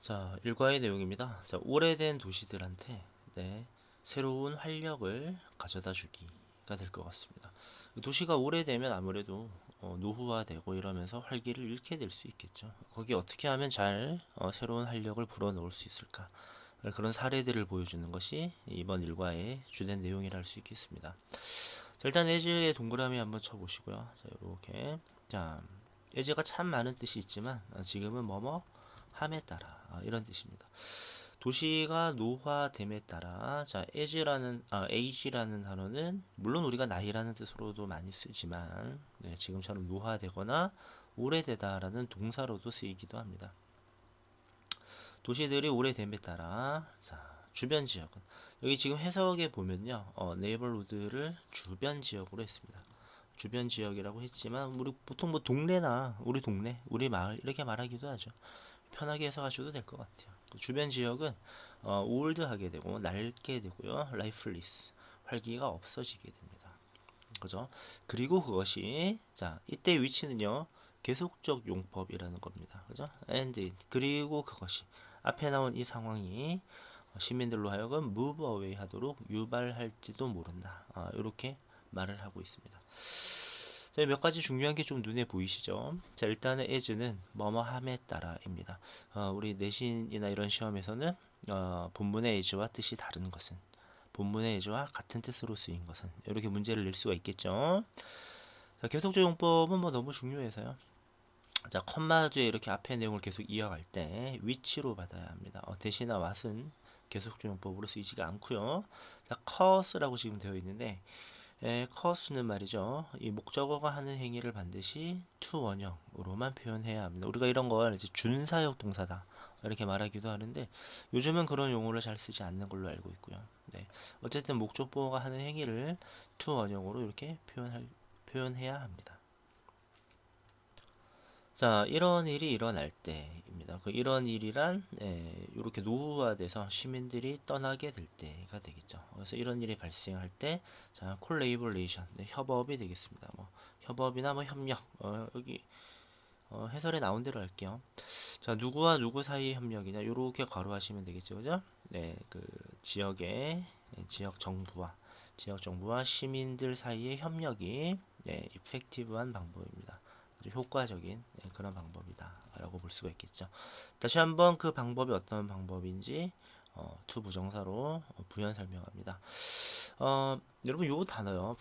자, 일과의 내용입니다. 자, 오래된 도시들한테 새로운 활력을 가져다 주기가 될 것 같습니다. 도시가 오래되면 아무래도 노후화되고 이러면서 활기를 잃게 될 수 있겠죠. 거기에 어떻게 하면 잘 새로운 활력을 불어넣을 수 있을까? 그런 사례들을 보여주는 것이 이번 일과의 주된 내용이라 할 수 있겠습니다. 자, 일단 에즈의 동그라미 한번 쳐보시고요. 자, 이렇게 자, 에즈가 참 많은 뜻이 있지만 지금은 뭐뭐 함에 따라 이런 뜻입니다. 도시가 노화됨에 따라 자 age라는 단어는 물론 우리가 나이라는 뜻으로도 많이 쓰지만 지금처럼 노화되거나 오래되다라는 동사로도 쓰이기도 합니다. 도시들이 오래됨에 따라 자 주변 지역은 여기 지금 해석에 보면요 네이버후드를 주변 지역으로 했습니다. 주변 지역이라고 했지만 우리 보통 뭐 동네나 우리 동네 우리 마을 이렇게 말하기도 하죠. 편하게 해석하셔도 될 것 같아요. 그 주변 지역은 올드하게 되고 낡게 되고요. 라이플리스 활기가 없어지게 됩니다. 그죠? 그리고 그것이 자 이때 위치는요 계속적 용법이라는 겁니다. 그죠? and 그리고 그것이 앞에 나온 이 상황이 시민들로 하여금 move away 하도록 유발할지도 모른다. 이렇게 말을 하고 있습니다. 자, 몇 가지 중요한 게 좀 눈에 보이시죠? 자, 일단은 as는 뭐뭐함에 따라입니다. 우리 내신이나 이런 시험에서는 본문의 as와 뜻이 다른 것은 본문의 as와 같은 뜻으로 쓰인 것은 이렇게 문제를 낼 수가 있겠죠. 자, 계속적 용법은 뭐 너무 중요해서요. 자, 컴마 뒤에 이렇게 앞에 내용을 계속 이어갈 때 위치로 받아야 합니다. 대신나 왓은 계속적 용법으로 쓰이지가 않고요. 자, 커스라고 지금 되어 있는데 커스는 말이죠. 이 목적어가 하는 행위를 반드시 to 원형으로만 표현해야 합니다. 우리가 이런 걸 이제 준사역 동사다 이렇게 말하기도 하는데 요즘은 그런 용어를 잘 쓰지 않는 걸로 알고 있고요. 네. 어쨌든 목적보어가 하는 행위를 to 원형으로 이렇게 표현해야 합니다. 자, 이런 일이 일어날 때입니다. 그 이런 일이란 이렇게 노후화돼서 시민들이 떠나게 될 때가 되겠죠. 그래서 이런 일이 발생할 때, 자, 콜레이버레이션, 협업이 되겠습니다. 뭐 협업이나 뭐 협력, 여기 해설에 나온 대로 할게요. 자, 누구와 누구 사이의 협력이냐, 요렇게 괄호하시면 되겠죠, 그죠? 네, 그 지역의 지역 정부와 시민들 사이의 협력이 이펙티브한 방법입니다. 아주 효과적인 그런 방법이다라고 볼 수가 있겠죠. 다시 한번 그 방법이 어떤 방법인지 to 부정사로 부연 설명합니다. 여러분 요 단어요,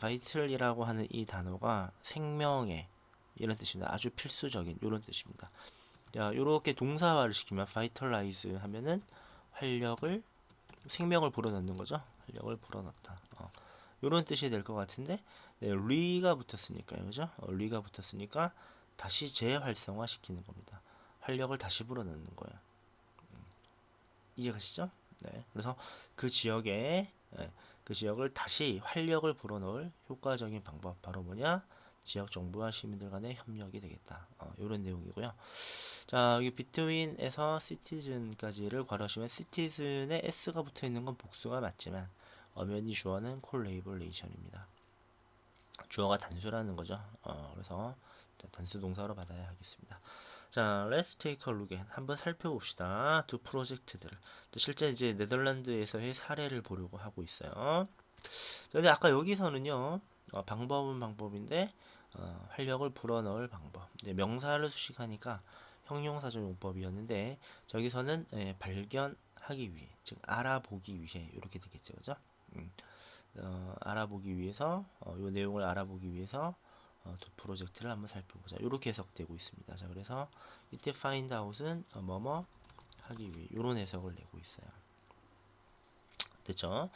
vital이라고 하는 이 단어가 생명의 이런 뜻입니다. 아주 필수적인 이런 뜻입니다. 자, 요렇게 동사화를 시키면 vitalize 하면은 활력을 생명을 불어넣는 거죠. 활력을 불어넣다. 요런 뜻이 될 것 같은데 리가 붙었으니까요. 그죠? 리가 붙었으니까 다시 재활성화 시키는 겁니다. 활력을 다시 불어넣는 거예요. 이해가시죠? 네. 그래서 그 지역에 그 지역을 다시 활력을 불어넣을 효과적인 방법 바로 뭐냐? 지역 정부와 시민들 간의 협력이 되겠다. 이런 내용이고요. 자, 여기 between에서 citizen까지를 괄호하시면 citizen에 s가 붙어 있는 건 복수가 맞지만 엄연히 주어는 collaboration입니다. 주어가 단수라는 거죠. 그래서 단수 동사로 받아야 하겠습니다. 자, let's take a look at 한번 살펴봅시다. 두 프로젝트들을. 실제 이제 네덜란드에서의 사례를 보려고 하고 있어요. 근데 아까 여기서는요, 방법은 방법인데 활력을 불어넣을 방법. 명사를 수식하니까 형용사적 용법이었는데 저기서는 발견하기 위해, 즉 알아보기 위해 이렇게 되겠죠, 그죠? 알아보기 위해서 이 내용을 알아보기 위해서 두 프로젝트를 한번 살펴보자. 이렇게 해석되고 있습니다. 자, 그래서 이때 find out은 뭐뭐 하기 위해 이런 해석을 내고 있어요. 됐죠?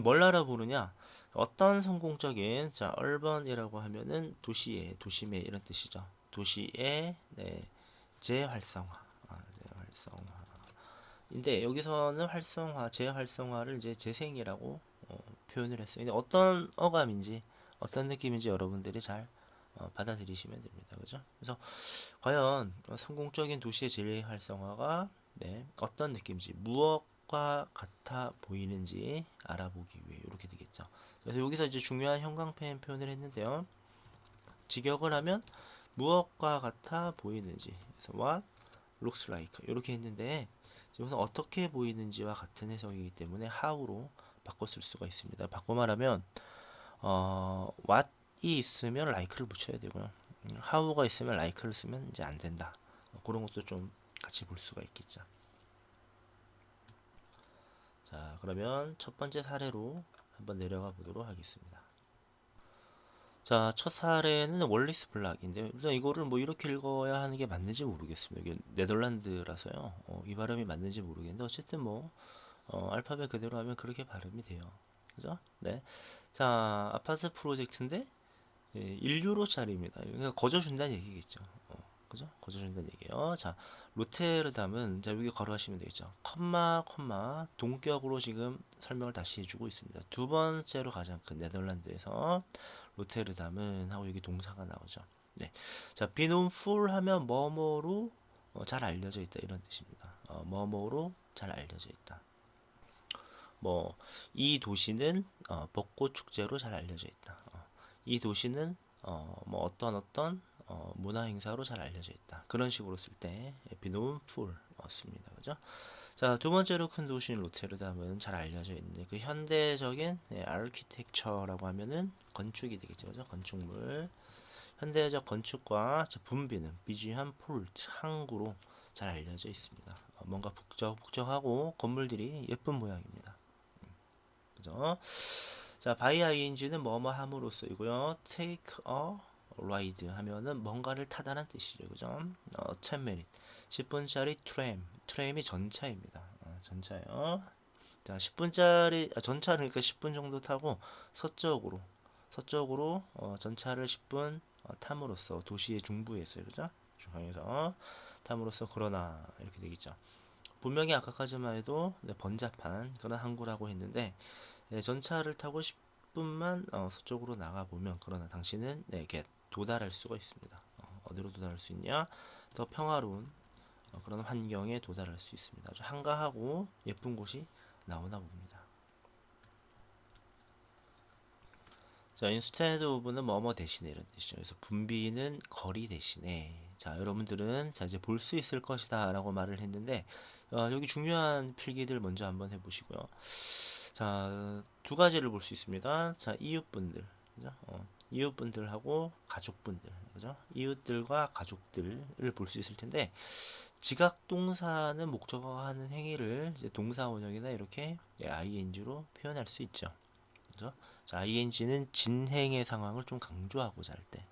뭘 알아보느냐? 어떤 성공적인 자, urban이라고 하면은 도시의 도심의 이런 뜻이죠. 도시의 재활성화. 재활성화. 인데 여기서는 활성화, 재활성화를 이제 재생이라고 표현을 했어요. 근데 어떤 어감인지, 어떤 느낌인지 여러분들이 잘 받아들이시면 됩니다. 그죠? 그래서 과연 성공적인 도시의 재활성화가 어떤 느낌인지, 무엇과 같아 보이는지 알아보기 위해 이렇게 되겠죠. 그래서 여기서 이제 중요한 형광펜 표현을 했는데요. 직역을 하면 무엇과 같아 보이는지, 그래서 what looks like 이렇게 했는데 지금 어떻게 보이는지와 같은 해석이기 때문에 how로 바꿔 쓸 수가 있습니다. 바꿔 말하면 what이 있으면 like를 붙여야 되고요. how가 있으면 like를 쓰면 이제 안 된다. 그런 것도 좀 같이 볼 수가 있겠죠. 자, 그러면 첫 번째 사례로 한번 내려가 보도록 하겠습니다. 자, 첫 사례는 월리스 블락인데 일단 이거를 뭐 이렇게 읽어야 하는 게 맞는지 모르겠습니다. 이게 네덜란드라서요. 이 발음이 맞는지 모르겠는데 어쨌든 뭐 알파벳 그대로 하면 그렇게 발음이 돼요. 그죠? 네. 자, 아파트 프로젝트인데 1유로짜리입니다. 그러니까 거저준다는 얘기겠죠. 그죠? 거저준다는 얘기예요. 자, 로테르담은 자 여기 걸어하시면 되겠죠. 컴마 동격으로 지금 설명을 다시 해주고 있습니다. 두 번째로 가장 큰 네덜란드에서 로테르담은 하고 여기 동사가 나오죠. 네. 자, 비놈 풀 하면 뭐뭐로 잘 알려져 있다 이런 뜻입니다. 뭐뭐로 잘 알려져 있다. 뭐 이 도시는 벚꽃 축제로 잘 알려져 있다. 이 도시는 뭐 어떤 문화 행사로 잘 알려져 있다. 그런 식으로 쓸 때 비노운 풀 씁니다. 그죠? 자, 두 번째로 큰 도시인 로테르담은 잘 알려져 있는 그 현대적인 아키텍처라고 하면은 건축이 되겠죠. 그죠? 건축물. 현대적 건축과 분비는 비주한 폴트 항구로 잘 알려져 있습니다. 뭔가 북적북적하고 건물들이 예쁜 모양입니다. 그죠? 자, by ing는 뭐뭐 함으로 쓰이고요. take a ride 하면은 뭔가를 타다란 뜻이죠. 그죠? 10 minute. 10분짜리 트램이 전차입니다. 전차요. 자, 10분짜리 전차 그러니까 10분 정도 타고 서쪽으로 전차를 10분 탐으로써 도시의 중부에 있어요. 그죠? 중앙에서 탐으로써 그러나 이렇게 되겠죠. 분명히 아까까지만 해도 번잡한 그런 항구라고 했는데 전차를 타고 10분만 서쪽으로 나가보면 그러나 당신은 이렇게 도달할 수가 있습니다. 어디로 도달할 수 있냐? 더 평화로운 그런 환경에 도달할 수 있습니다. 아주 한가하고 예쁜 곳이 나오나 봅니다. 자, instead of는 뭐뭐 대신에 이런 뜻이죠. 그래서 분비는 거리 대신에 자, 여러분들은 자 이제 볼 수 있을 것이다 라고 말을 했는데 여기 중요한 필기들 먼저 한번 해보시고요. 자, 두 가지를 볼 수 있습니다. 자, 이웃분들, 그죠? 이웃분들하고 가족분들, 그죠? 이웃들과 가족들을 볼 수 있을 텐데, 지각 동사는 목적어하는 행위를 이제 동사 원형이나 이렇게 ing로 표현할 수 있죠. 그죠? 자, ing는 진행의 상황을 좀 강조하고자 할 때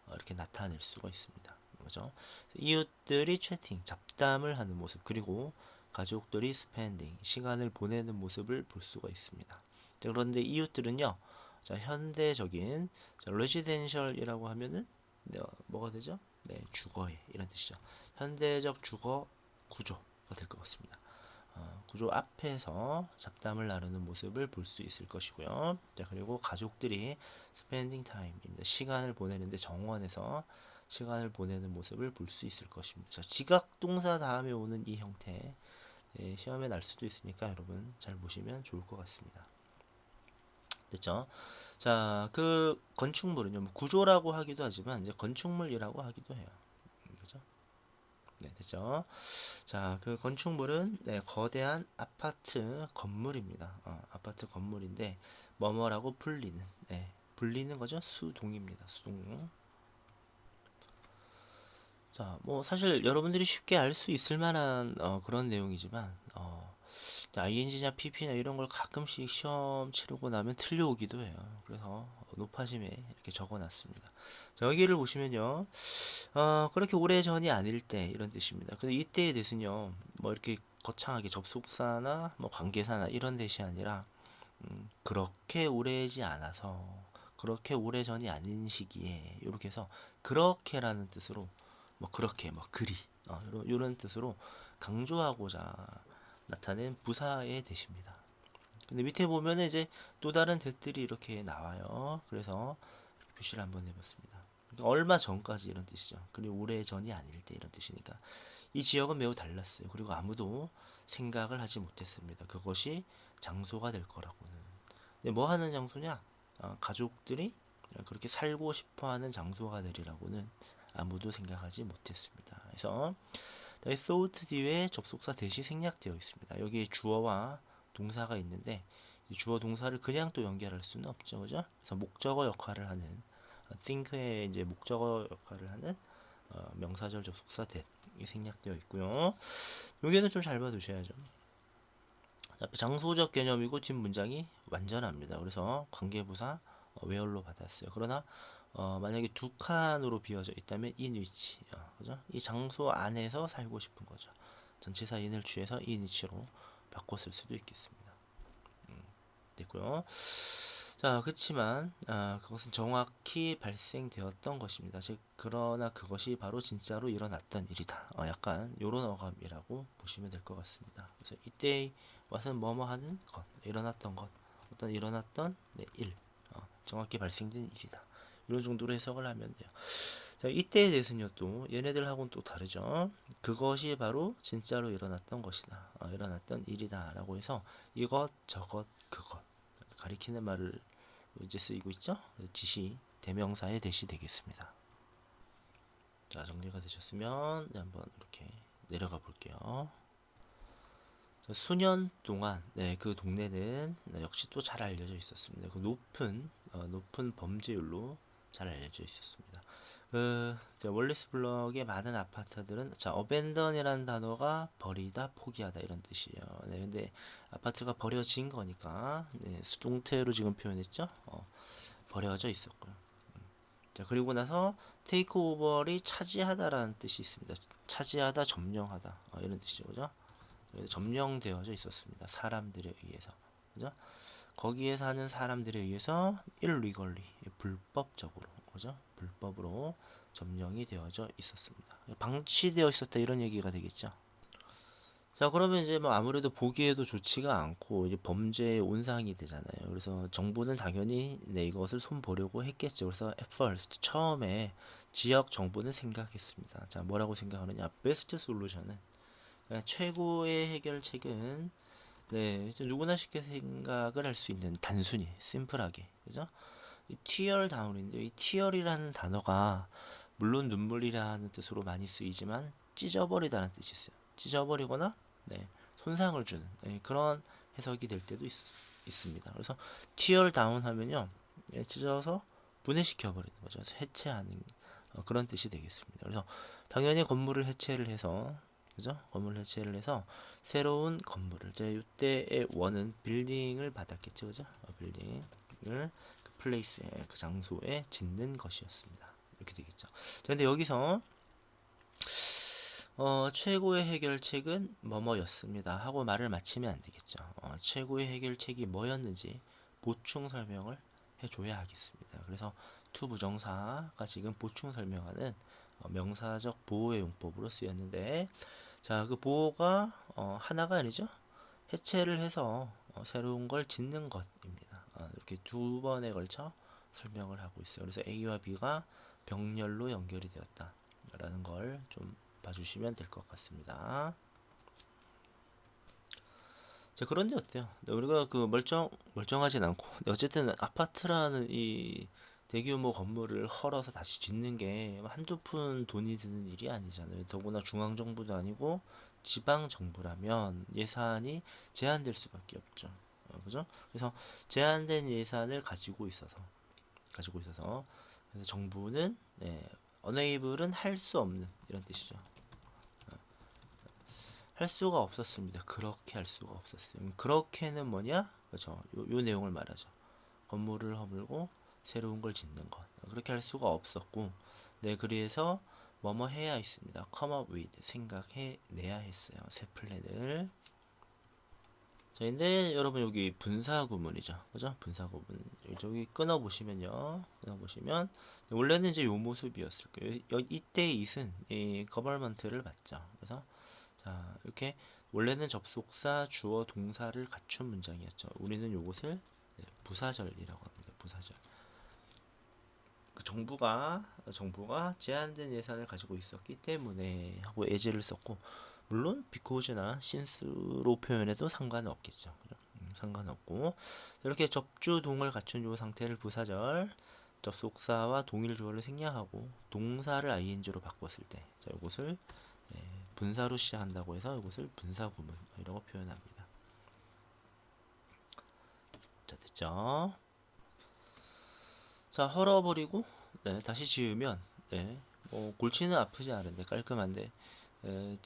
이렇게 나타낼 수가 있습니다. 그죠? 이웃들이 채팅, 잡담을 하는 모습, 그리고 가족들이 스펜딩, 시간을 보내는 모습을 볼 수가 있습니다. 자, 그런데 이웃들은요, 자, 현대적인 레지덴셜이라고 하면은 뭐가 되죠? 네, 주거의 이런 뜻이죠. 현대적 주거 구조가 될 것 같습니다. 구조 앞에서 잡담을 나누는 모습을 볼 수 있을 것이고요. 자, 그리고 가족들이 spending time입니다. 시간을 보내는데 정원에서 시간을 보내는 모습을 볼 수 있을 것입니다. 자, 지각 동사 다음에 오는 이 형태 시험에 날 수도 있으니까 여러분 잘 보시면 좋을 것 같습니다. 됐죠? 자, 그 건축물은요, 뭐 구조라고 하기도 하지만 이제 건축물이라고 하기도 해요. 그죠? 네, 됐죠? 자, 그 건축물은 거대한 아파트 건물입니다. 아파트 건물인데 뭐뭐라고 불리는 불리는 거죠. 수동입니다. 수동. 자, 뭐 사실 여러분들이 쉽게 알 수 있을 만한 그런 내용이지만 ing냐 pp냐 이런 걸 가끔씩 시험 치르고 나면 틀려오기도 해요. 그래서 높아짐에 이렇게 적어놨습니다. 자, 여기를 보시면요. 그렇게 오래전이 아닐 때 이런 뜻입니다. 근데 이때의 뜻은요. 뭐 이렇게 거창하게 접속사나 뭐 관계사나 이런 뜻이 아니라 그렇게 오래지 않아서 그렇게 오래전이 아닌 시기에 이렇게 해서 그렇게라는 뜻으로 뭐 그렇게 뭐 그리 이런 뜻으로 강조하고자 나타낸 부사의 대시입니다. 근데 밑에 보면은 이제 또 다른 뜻들이 이렇게 나와요. 그래서 표시를 한번 해봤습니다. 그러니까 얼마 전까지 이런 뜻이죠. 그리고 오래 전이 아닐 때 이런 뜻이니까 이 지역은 매우 달랐어요. 그리고 아무도 생각을 하지 못했습니다. 그것이 장소가 될 거라고는. 근데 뭐 하는 장소냐? 가족들이 그렇게 살고 싶어하는 장소가 되리라고는 아무도 생각하지 못했습니다. 그래서 thought 뒤에 접속사 대시 생략되어 있습니다. 여기에 주어와 동사가 있는데 이 주어 동사를 그냥 또 연결할 수는 없죠, 그죠? 그래서 목적어 역할을 하는 think의 이제 목적어 역할을 하는 명사절 접속사 that이 생략되어 있고요. 여기는 좀 잘 봐두셔야죠. 앞에 장소적 개념이고 뒷 문장이 완전합니다. 그래서 관계부사 where로 받았어요. 그러나 만약에 두 칸으로 비어져 있다면 in which, 그죠? 이 장소 안에서 살고 싶은 거죠. 전치사 in을 취해서 in which로 바꿨을 수도 있겠습니다. 됐고요. 자, 그렇지만 그것은 정확히 발생되었던 것입니다. 즉, 그러나 그것이 바로 진짜로 일어났던 일이다. 약간 요런 어감이라고 보시면 될 것 같습니다. 그래서 이때의 것은 뭐뭐 하는 것, 일어났던 것, 어떤 일어났던 일, 정확히 발생된 일이다. 이런 정도로 해석을 하면 돼요. 자, 이때에 대해서는요, 또 얘네들하고는 또 다르죠. 그것이 바로 진짜로 일어났던 것이다. 일어났던 일이다라고 해서 이것, 저것, 그것 가리키는 말을 이제 쓰이고 있죠. 지시, 대명사의 대시 되겠습니다. 자, 정리가 되셨으면 한번 이렇게 내려가 볼게요. 수년 동안 그 동네는 역시 또 잘 알려져 있었습니다. 그 높은 범죄율로 잘 알려져 있었습니다. 월리스 블럭의 많은 아파트들은 어벤던이라는 단어가 버리다, 포기하다 이런 뜻이에요. 근데 아파트가 버려진 거니까 수동태로 지금 표현했죠. 버려져 있었고요. 자, 그리고 나서 테이크 오버를 차지하다라는 뜻이 있습니다. 차지하다, 점령하다 이런 뜻이죠, 그죠? 점령되어져 있었습니다. 사람들에 의해서, 그죠? 거기에 사는 사람들에 의해서 일리걸리 불법적으로, 그죠? 불법으로 점령이 되어져 있었습니다. 방치되어 있었다 이런 얘기가 되겠죠. 자, 그러면 이제 뭐 아무래도 보기에도 좋지가 않고 이제 범죄의 온상이 되잖아요. 그래서 정부는 당연히 이것을 손보려고 했겠죠. 그래서 at first 처음에 지역 정부는 생각했습니다. 자, 뭐라고 생각하느냐? 베스트 솔루션은 최고의 해결책은 누구나 쉽게 생각을 할 수 있는 단순히 심플하게, 그죠? 이 티얼 다운인데 이 티얼이라는 단어가 물론 눈물이라는 뜻으로 많이 쓰이지만 찢어버리다는 뜻이 있어요. 찢어버리거나 손상을 주는 그런 해석이 될 때도 있습니다. 그래서 티얼 다운 하면요, 찢어서 분해시켜 버리는 거죠. 해체하는 그런 뜻이 되겠습니다. 그래서 당연히 건물을 해체를 해서, 그죠? 건물 해체를 해서 새로운 건물을, 이제 이때의 원은 빌딩을 받았겠죠, 그죠? 빌딩을 그 플레이스에, 그 장소에 짓는 것이었습니다. 이렇게 되겠죠. 자, 근데 여기서 최고의 해결책은 뭐뭐였습니다 하고 말을 마치면 안 되겠죠. 최고의 해결책이 뭐였는지 보충 설명을 해줘야 하겠습니다. 그래서 to 부정사가 지금 보충 설명하는 명사적 보호의 용법으로 쓰였는데, 자, 그 보호가 하나가 아니죠. 해체를 해서 새로운 걸 짓는 것입니다. 이렇게 두 번에 걸쳐 설명을 하고 있어요. 그래서 A와 B가 병렬로 연결이 되었다라는 걸 좀 봐주시면 될 것 같습니다. 자, 그런데 어때요? 우리가 그 멀쩡하진 않고, 어쨌든 아파트라는 이 대규모 건물을 헐어서 다시 짓는 게 한두 푼 돈이 드는 일이 아니잖아요. 더구나 중앙정부도 아니고 지방정부라면 예산이 제한될 수밖에 없죠. 그죠? 그래서 제한된 예산을 가지고 있어서 그래서 정부는 unable은 할 수 없는 이런 뜻이죠. 할 수가 없었습니다. 그렇게 할 수가 없었어요. 그렇게는 뭐냐? 그렇죠. 요 내용을 말하죠. 건물을 허물고 새로운 걸 짓는 것. 그렇게 할 수가 없었고, 그래서 뭐뭐 해야 했습니다. come up with 생각해내야 했어요. 새 플랜을. 자, 근데 여러분 여기 분사 구문이죠. 그죠? 분사 구문. 여기 끊어보시면요. 끊어보시면 원래는 이제 요 모습이었을 거예요. 이때 it은 이 government를 맞죠. 그래서 자, 이렇게 원래는 접속사, 주어, 동사를 갖춘 문장이었죠. 우리는 요것을 부사절이라고 합니다. 부사절. 그 정부가 제한된 예산을 가지고 있었기 때문에 하고 as를 썼고, 물론 because나 since로 표현해도 상관은 없겠죠. 상관없고, 이렇게 접주동을 갖춘 요 상태를 부사절, 접속사와 동일 주어를 생략하고 동사를 ing로 바꿨을 때, 자, 이것을 분사로 시작한다고 해서 이것을 분사 구문이라고 표현합니다. 자, 됐죠? 자, 헐어버리고 다시 지으면 뭐 골치는 아프지 않은데 깔끔한데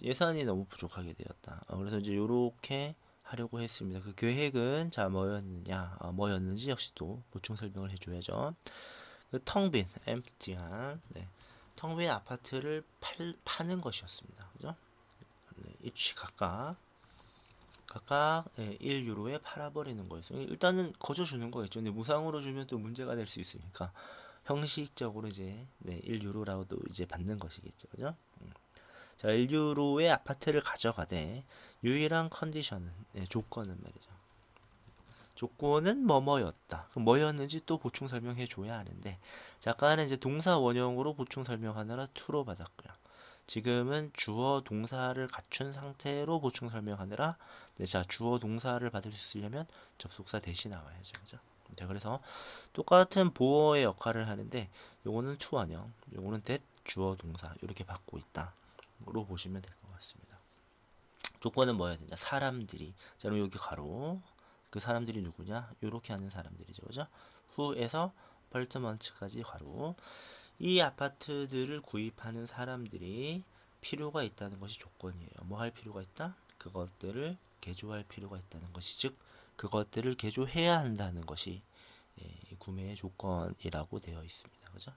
예산이 너무 부족하게 되었다. 그래서 이제 요렇게 하려고 했습니다. 그 계획은 자 뭐였느냐, 뭐였는지 역시 또 보충 설명을 해줘야죠. 그 텅빈, empty한, 텅빈 아파트를 파는 것이었습니다. 그죠? 이치 각각 1유로에 팔아버리는 거였어요. 일단은 거저 주는 거겠죠. 근데 무상으로 주면 또 문제가 될 수 있으니까 형식적으로 이제 1유로라도 이제 받는 것이겠죠. 그죠? 자, 1유로의 아파트를 가져가되 유일한 컨디션은 조건은 말이죠. 조건은 뭐뭐였다. 그 뭐였는지 또 보충 설명해 줘야 하는데 자, 아까는 이제 동사 원형으로 보충 설명하느라 true로 받았고요. 지금은 주어 동사를 갖춘 상태로 보충 설명하느라 자, 주어 동사를 받을 수 있으려면 접속사 대신 나와야죠. 그죠? 자, 그래서 똑같은 보어의 역할을 하는데 요거는 to 원형, 요거는 that 주어 동사 이렇게 받고 있다로 보시면 될 것 같습니다. 조건은 뭐여야 되냐? 사람들이. 자, 그럼 여기 가로. 그 사람들이 누구냐? 요렇게 하는 사람들이죠. 그죠? 후에서 apartment까지 가로. 이 아파트들을 구입하는 사람들이 필요가 있다는 것이 조건이에요. 뭐 할 필요가 있다? 그것들을 개조할 필요가 있다는 것이 즉 그것들을 개조해야 한다는 것이 구매의 조건이라고 되어 있습니다. 그죠?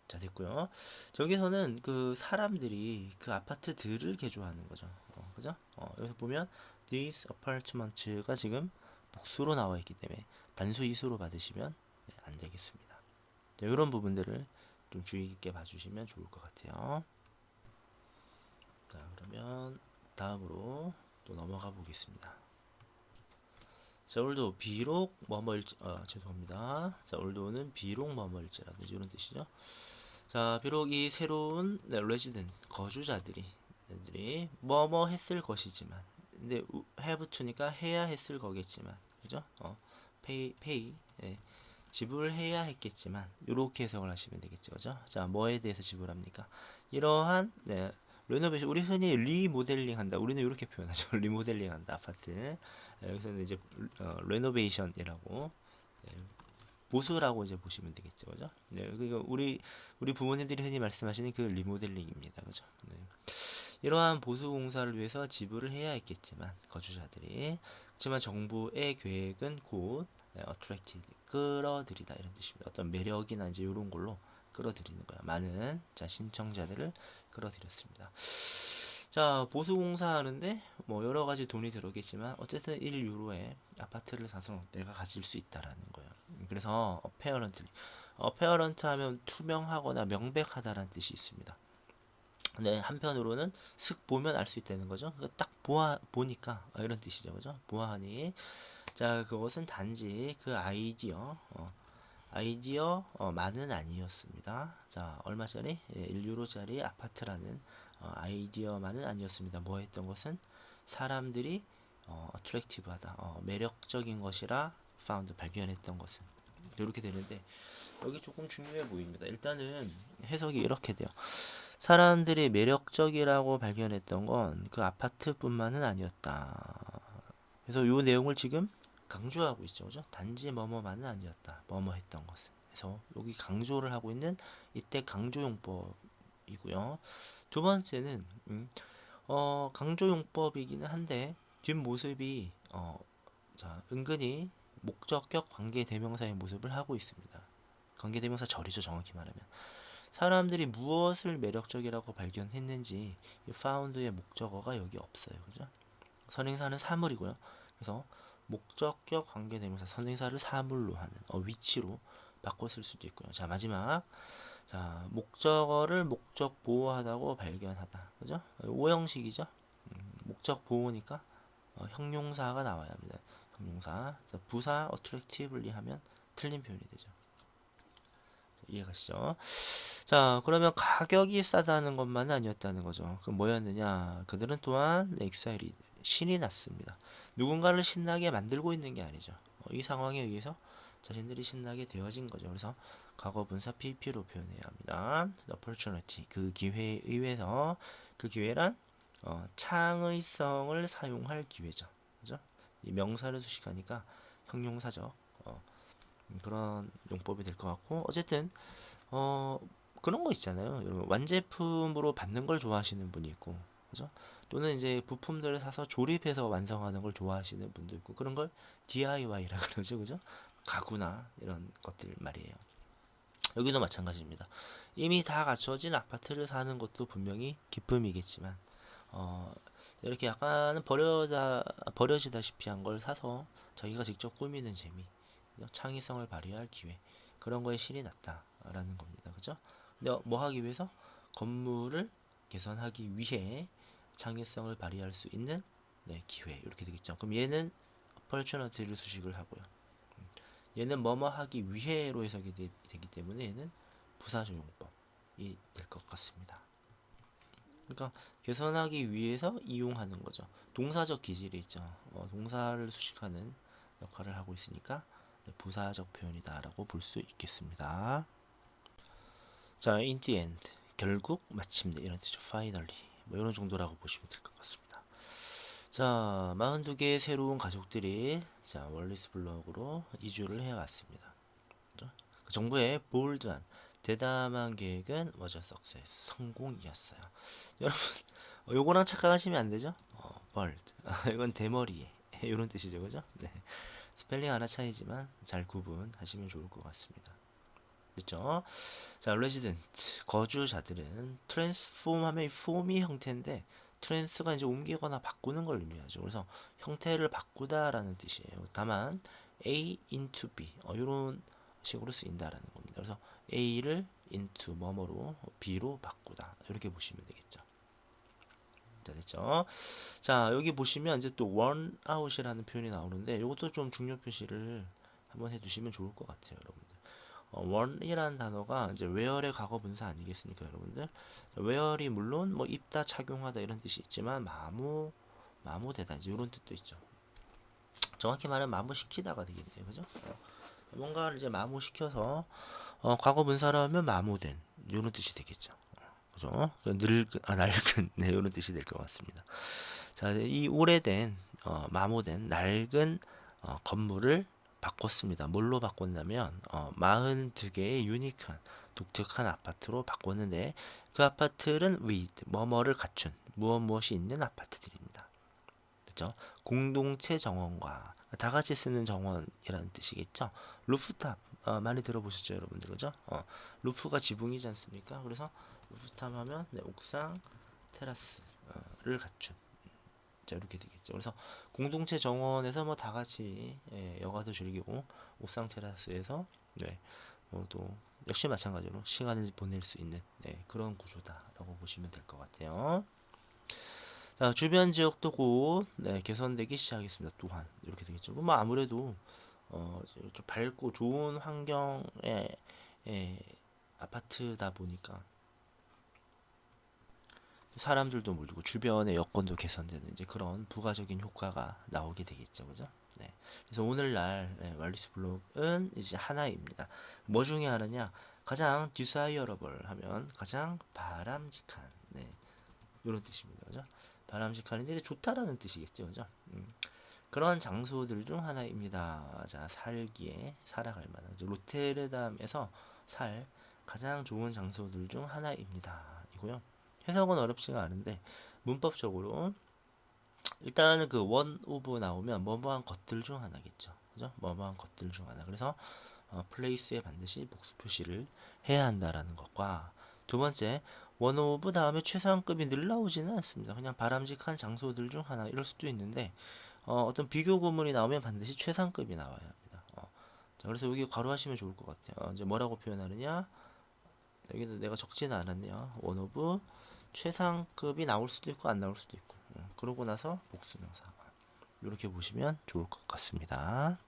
자, 됐고요. 저기서는 그 사람들이 그 아파트들을 개조하는 거죠. 그죠? 여기서 보면 these apartments가 지금 복수로 나와 있기 때문에 단수 이수로 받으시면 안 되겠습니다. 자, 이런 부분들을 좀 주의 깊게 봐주시면 좋을 것 같아요. 자, 그러면 다음으로 또 넘어가 보겠습니다. 자, 올도 비록 뭐뭐일지 죄송합니다. 자, 올도는 비록 뭐뭐일지라든지 이런 뜻이죠. 자, 비록 이 새로운 레지던트 거주자들이 뭐뭐 했을 것이지만 근데 have to니까 해야 했을 거겠지만 그죠? pay 지불해야 했겠지만 이렇게 해석을 하시면 되겠죠. 그죠? 자, 뭐에 대해서 지불합니까? 이러한 레노베이션 우리 흔히 리모델링 한다. 우리는 이렇게 표현하죠. 리모델링 한다. 아파트. 여기서는 이제 레노베이션이라고 보수라고 이제 보시면 되겠죠, 그죠? 그러니까 우리 부모님들이 흔히 말씀하시는 그 리모델링입니다, 그죠? 이러한 보수 공사를 위해서 지불을 해야 했겠지만 거주자들이 그렇지만 정부의 계획은 곧 attracted 끌어들이다 이런 뜻입니다. 어떤 매력이나 이제 이런 걸로 끌어들이는 거야. 많은 신청자들을 끌어들였습니다. 자, 보수 공사하는데 뭐 여러 가지 돈이 들어오겠지만 어쨌든 1유로에 아파트를 사서 내가 가질 수 있다라는 거예요. 그래서 어페어런트 하면 투명하거나 명백하다라는 뜻이 있습니다. 근데 한편으로는 슥 보면 알 수 있다는 거죠. 딱 보니까 이런 뜻이죠, 그죠? 보아하니 자, 그것은 단지 그 아이디어만은 아니었습니다. 자, 얼마짜리? 1유로짜리 아파트라는 아이디어만은 아니었습니다. 뭐 했던 것은 사람들이 attractive하다, 매력적인 것이라 found 발견했던 것은 이렇게 되는데 여기 조금 중요해 보입니다. 일단은 해석이 이렇게 돼요. 사람들이 매력적이라고 발견했던 건 그 아파트뿐만은 아니었다. 그래서 이 내용을 지금 강조하고 있죠. 그죠? 단지 뭐뭐만은 아니었다. 뭐뭐 했던 것은. 그래서 여기 강조를 하고 있는 이때 강조용법이고요. 두 번째는 강조용법이기는 한데 뒷모습이 자, 은근히 목적격 관계대명사의 모습을 하고 있습니다. 관계대명사 절이죠, 정확히 말하면. 사람들이 무엇을 매력적이라고 발견했는지 이 found의 목적어가 여기 없어요. 그죠? 선행사는 사물이고요. 그래서 목적격 관계대명사 선행사를 사물로 하는 위치로 바꿔 쓸 수도 있고요. 자, 마지막. 자, 목적어를 목적 보호하다고 발견하다. 그죠? 오형식이죠. 목적 보호니까 형용사가 나와야 합니다. 형용사. 자, 부사 attractively 하면 틀린 표현이 되죠. 이해가시죠? 자, 그러면 가격이 싸다는 것만은 아니었다는 거죠. 그럼 뭐였느냐? 그들은 또한 excited, 신이 났습니다. 누군가를 신나게 만들고 있는 게 아니죠. 이 상황에 의해서 자신들이 신나게 되어진 거죠. 그래서 과거 분사 PP로 표현해야 합니다. opportunity, 그 기회에 의해서 그 기회란 창의성을 사용할 기회죠. 그죠? 이 명사를 수식하니까 형용사죠. 그런 용법이 될 것 같고 어쨌든 어 그런 거 있잖아요. 여러분 완제품으로 받는 걸 좋아하시는 분이 있고, 그죠? 또는 이제 부품들을 사서 조립해서 완성하는 걸 좋아하시는 분도 있고 그런 걸 DIY라 그러죠, 그죠? 가구나 이런 것들 말이에요. 여기도 마찬가지입니다. 이미 다 갖춰진 아파트를 사는 것도 분명히 기쁨이겠지만 어, 이렇게 약간 버려지다시피 한 걸 사서 자기가 직접 꾸미는 재미, 창의성을 발휘할 기회, 그런 거에 실이 났다라는 겁니다. 그죠? 근데 뭐 하기 위해서? 건물을 개선하기 위해 창의성을 발휘할 수 있는 기회, 이렇게 되겠죠. 그럼 얘는 opportunity를 수식을 하고요. 얘는 뭐뭐 하기 위해로 해석이 되기 때문에 얘는 부사조용법이 될 것 같습니다. 그러니까 개선하기 위해서 이용하는 거죠. 동사적 기질이 있죠. 동사를 수식하는 역할을 하고 있으니까 부사적 표현이다라고 볼 수 있겠습니다. 자, in the end, 결국 마침내 이런 뜻이죠. finally, 뭐 이런 정도라고 보시면 될 것 같습니다. 자, 42개의 새로운 가족들이 자 월리스 블록으로 이주를 해왔습니다. 그 정부의 볼드한 대담한 계획은 was a success, 성공이었어요. 여러분 요거랑 착각하시면 안 되죠? bird. 이건 대머리에 이런 뜻이죠, 그죠? 네. 스펠링 하나 차이지만 잘 구분하시면 좋을 것 같습니다. 그렇죠? 자, resident 거주자들은 transform 하면 form이 형태인데 trans가 이제 옮기거나 바꾸는 걸 의미하죠. 그래서 형태를 바꾸다라는 뜻이에요. 다만 A into B 이런 식으로 쓰인다라는 겁니다. 그래서 A를 into 뭐뭐로 B로 바꾸다 이렇게 보시면 되겠죠. 자, 됐죠? 자, 여기 보시면 이제 또 worn out이라는 표현이 나오는데 이것도 좀 중요 표시를 한번 해두시면 좋을 것 같아요, 여러분들. worn이라는 단어가 이제 wear의 과거 분사 아니겠습니까, 여러분들? wear이 물론 뭐 입다, 착용하다 이런 뜻이 있지만 마모되다 이제 이런 뜻도 있죠. 정확히 말하면 마모시키다가 되겠네요, 그죠? 뭔가를 이제 마모시켜서 과거 분사를 하면 마모된 이런 뜻이 되겠죠. 그죠? 낡은 네, 이런 뜻이 될 것 같습니다. 자, 이 오래된 마모된 낡은 건물을 바꿨습니다. 뭘로 바꿨냐면 42개의 유니크한 독특한 아파트로 바꿨는데 그 아파트는 with 뭐뭐를 갖춘 무엇이 있는 아파트들입니다. 그죠? 공동체 정원과 다 같이 쓰는 정원이라는 뜻이겠죠. 루프탑 많이 들어보셨죠, 여러분들, 그죠? 루프가 지붕이지 않습니까? 그래서 루프탑 하면 옥상 테라스를 갖춘 자 이렇게 되겠죠. 그래서 공동체 정원에서 뭐 다 같이 여가도 즐기고 옥상 테라스에서 또 역시 마찬가지로 시간을 보낼 수 있는 그런 구조다라고 보시면 될 것 같아요. 자, 주변 지역도 곧 개선되기 시작했습니다. 또한 이렇게 되겠죠. 뭐 아무래도 좀 밝고 좋은 환경의 아파트다 보니까 사람들도 몰리고 주변의 여건도 개선되는 이제 그런 부가적인 효과가 나오게 되겠죠, 그죠? 네. 그래서 오늘날 왈리스 블록은 이제 하나입니다. 뭐 중에 하나냐? 가장 desirable 하면 가장 바람직한 이런 뜻입니다, 그죠? 바람직한인데 좋다라는 뜻이겠죠, 그죠? 그런 장소들 중 하나입니다. 자, 살기에 살아갈 만한 로테르담에서 살 가장 좋은 장소들 중 하나입니다. 이고요. 해석은 어렵지가 않은데 문법적으로 일단은 그 원 오브 나오면 뭐뭐한 것들 중 하나겠죠. 그죠? 뭐뭐한 것들 중 하나. 그래서 플레이스에 반드시 복수 표시를 해야 한다라는 것과 두 번째 원 오브 다음에 최상급이 늘 나오지는 않습니다. 그냥 바람직한 장소들 중 하나 이럴 수도 있는데 어떤 비교 구문이 나오면 반드시 최상급이 나와야 합니다. 자, 그래서 여기 괄호하시면 좋을 것 같아요. 이제 뭐라고 표현하느냐? 여기도 내가 적지는 않았네요. 원 오브 최상급이 나올 수도 있고 안 나올 수도 있고. 그러고 나서 복수명사. 이렇게 보시면 좋을 것 같습니다.